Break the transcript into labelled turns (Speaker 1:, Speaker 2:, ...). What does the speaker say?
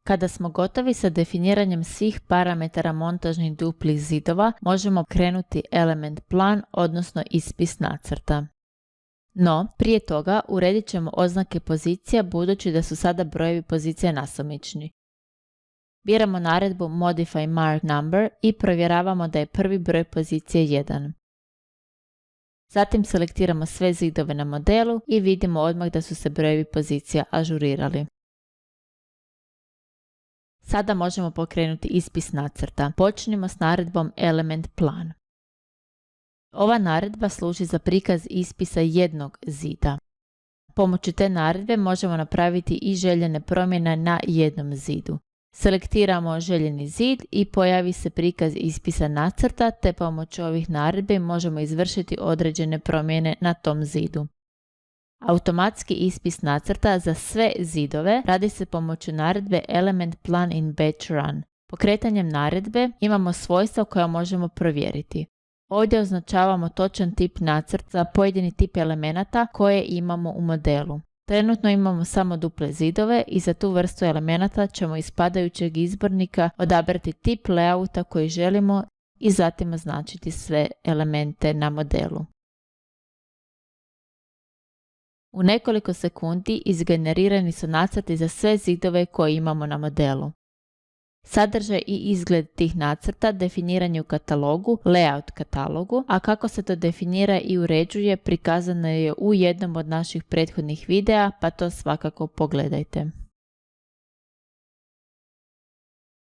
Speaker 1: Kada smo gotovi sa definiranjem svih parametara montažnih duplih zidova, možemo krenuti element plan, odnosno ispis nacrta. No, prije toga uredit ćemo oznake pozicija budući da su sada brojevi pozicija nasumični. Biramo naredbu Modify Mark Number i provjeravamo da je prvi broj pozicije 1. Zatim selektiramo sve zidove na modelu i vidimo odmah da su se brojevi pozicija ažurirali. Sada možemo pokrenuti ispis nacrta. Počnimo s naredbom Element Plan. Ova naredba služi za prikaz ispisa jednog zida. Pomoću te naredbe možemo napraviti i željene promjene na jednom zidu. Selektiramo željeni zid i pojavi se prikaz ispisa nacrta, te pomoću ovih naredbi možemo izvršiti određene promjene na tom zidu. Automatski ispis nacrta za sve zidove radi se pomoću naredbe Element Plan in Batch Run. Pokretanjem naredbe imamo svojstva koja možemo provjeriti. Ovdje označavamo točan tip nacrta za pojedini tip elemenata koje imamo u modelu. Trenutno imamo samo duple zidove i za tu vrstu elemenata ćemo iz padajućeg izbornika odabrati tip layouta koji želimo i zatim označiti sve elemente na modelu. U nekoliko sekundi izgenerirani su nacrti za sve zidove koje imamo na modelu. Sadržaj i izgled tih nacrta definiran je u katalogu, Layout katalogu, a kako se to definira i uređuje prikazano je u jednom od naših prethodnih videa, pa to svakako pogledajte.